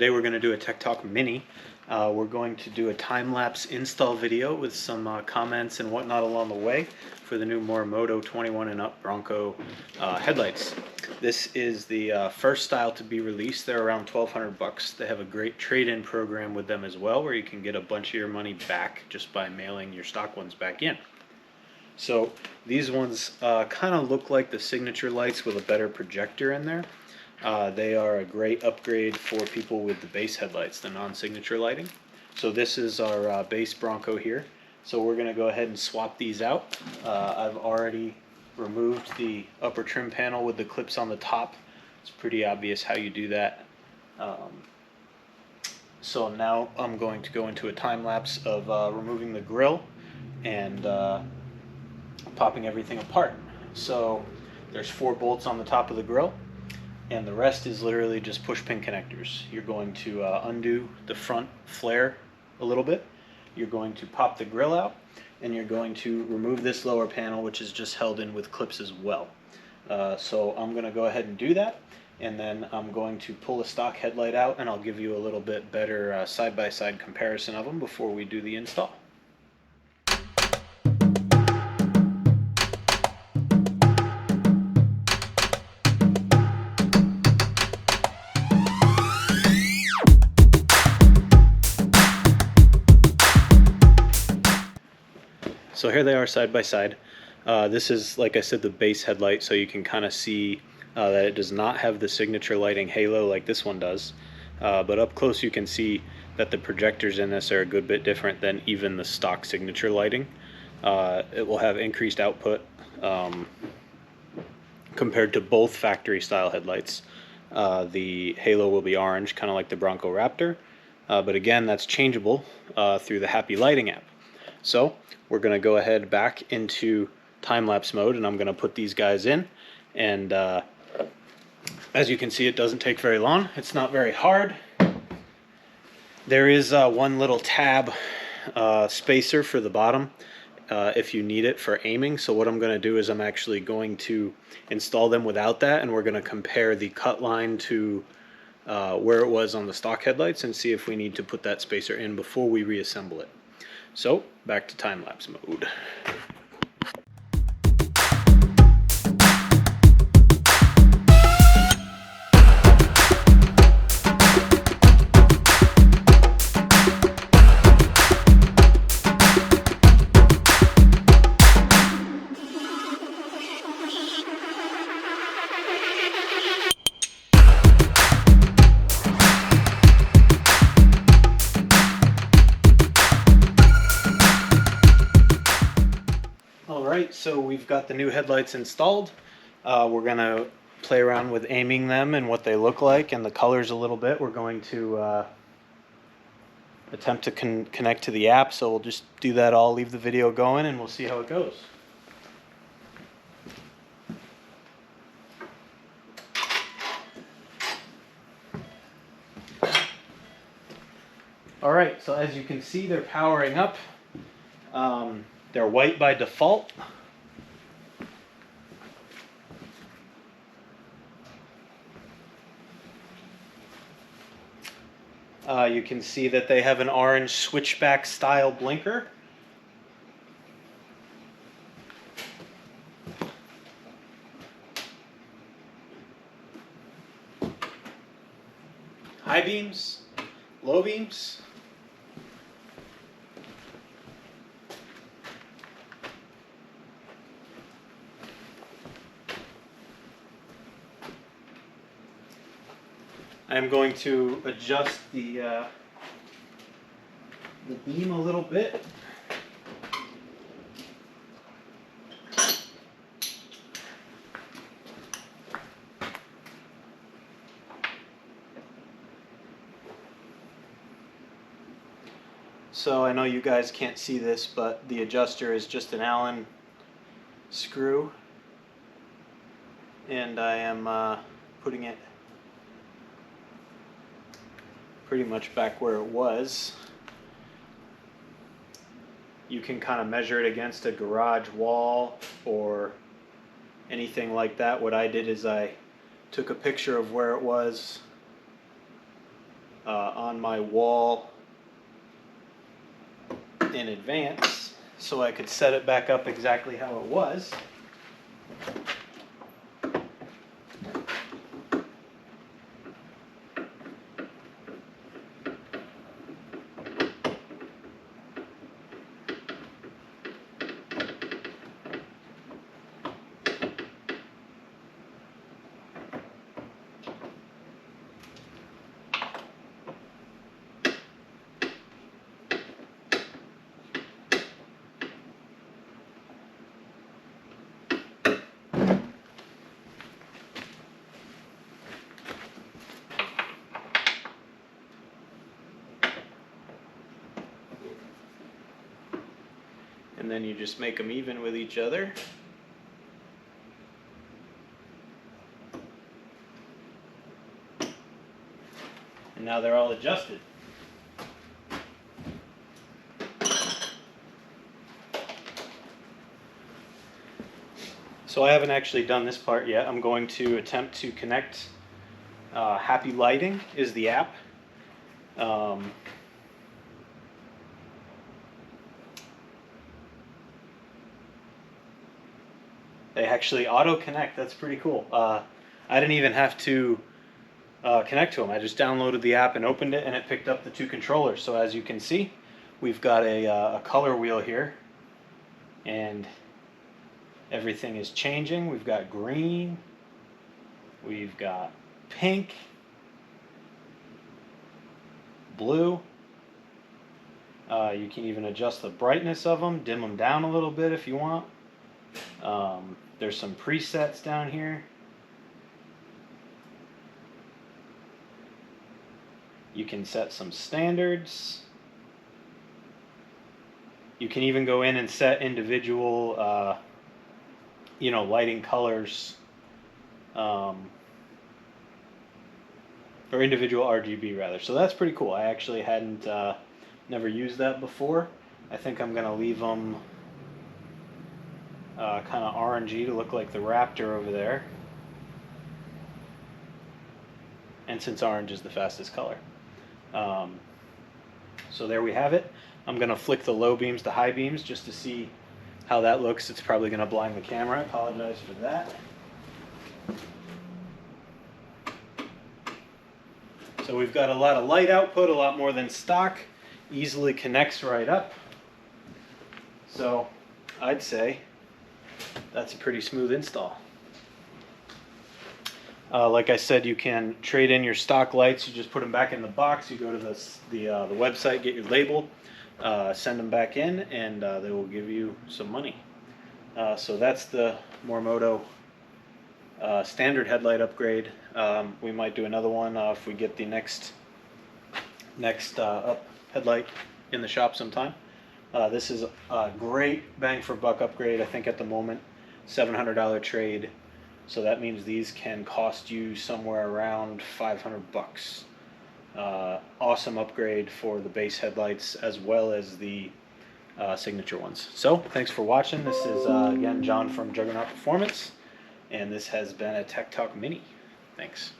Today we're going to do a Tech Talk Mini. We're going to do a time-lapse install video with some comments and whatnot along the way for the new Morimoto 21 and up Bronco headlights. This is the first style to be released. They're around $1,200. They have a great trade-in program with them as well, where you can get a bunch of your money back just by mailing your stock ones back in. So these ones kind of look like the signature lights with a better projector in there. They are a great upgrade for people with the base headlights, the non-signature lighting. So this is our base Bronco here. So we're going to go ahead and swap these out. I've already removed the upper trim panel with the clips on the top. It's pretty obvious how you do that. So now I'm going to go into a time lapse of removing the grill and popping everything apart. So there's 4 bolts on the top of the grill, and the rest is literally just push pin connectors. You're going to undo the front flare a little bit. You're going to pop the grill out, and you're going to remove this lower panel, which is just held in with clips as well. So I'm going to go ahead and do that, and then I'm going to pull the stock headlight out, and I'll give you a little bit better side-by-side comparison of them before we do the install. So here they are side by side. This is, like I said, the base headlight, so you can kind of see that it does not have the signature lighting halo like this one does. But up close you can see that the projectors in this are a good bit different than even the stock signature lighting. It will have increased output compared to both factory style headlights. The halo will be orange, kind of like the Bronco Raptor. But again, that's changeable through the Happy Lighting app. So we're going to go ahead back into time-lapse mode, and I'm going to put these guys in. And as you can see, it doesn't take very long. It's not very hard. There is one little tab spacer for the bottom if you need it for aiming. So what I'm going to do is I'm actually going to install them without that, and we're going to compare the cut line to where it was on the stock headlights and see if we need to put that spacer in before we reassemble it. So, back to time-lapse mode. Alright, so we've got the new headlights installed. We're going to play around with aiming them and what they look like and the colors a little bit. We're going to attempt to connect to the app, so we'll just do that all, leave the video going, and we'll see how it goes. Alright, so as you can see, they're powering up. They're white by default. You can see that they have an orange switchback style blinker. High beams, low beams. I'm going to adjust the beam a little bit. So I know you guys can't see this, but the adjuster is just an Allen screw, and I am putting it pretty much back where it was. You can kind of measure it against a garage wall or anything like that. What I did is I took a picture of where it was on my wall in advance so I could set it back up exactly how it was. And then you just make them even with each other. And now they're all adjusted. So I haven't actually done this part yet. I'm going to attempt to connect. Happy Lighting is the app. They actually auto-connect. That's pretty cool. I didn't even have to connect to them. I just downloaded the app and opened it, and it picked up the two controllers. So as you can see, we've got a color wheel here, and everything is changing. We've got green, we've got pink, blue. You can even adjust the brightness of them, dim them down a little bit if you want. There's some presets down here. You can set some standards. You can even go in and set individual, lighting colors, or individual RGB rather. So that's pretty cool. I actually hadn't, never used that before. I think I'm gonna leave them kind of orangey to look like the Raptor over there. And since orange is the fastest color. So there we have it. I'm going to flick the low beams to high beams just to see how that looks. It's probably going to blind the camera. I apologize for that. So we've got a lot of light output, a lot more than stock. Easily connects right up. So I'd say that's a pretty smooth install. Like I said, you can trade in your stock lights. You just put them back in the box. You go to the website, get your label, send them back in, and they will give you some money. So that's the Morimoto standard headlight upgrade. We might do another one if we get the next up headlight in the shop sometime. This is a great bang for buck upgrade. I think at the moment, $700 trade. So that means these can cost you somewhere around 500 bucks. Awesome upgrade for the base headlights as well as the signature ones. So thanks for watching. This is again John from Juggernaut Performance, and this has been a Tech Talk Mini. Thanks.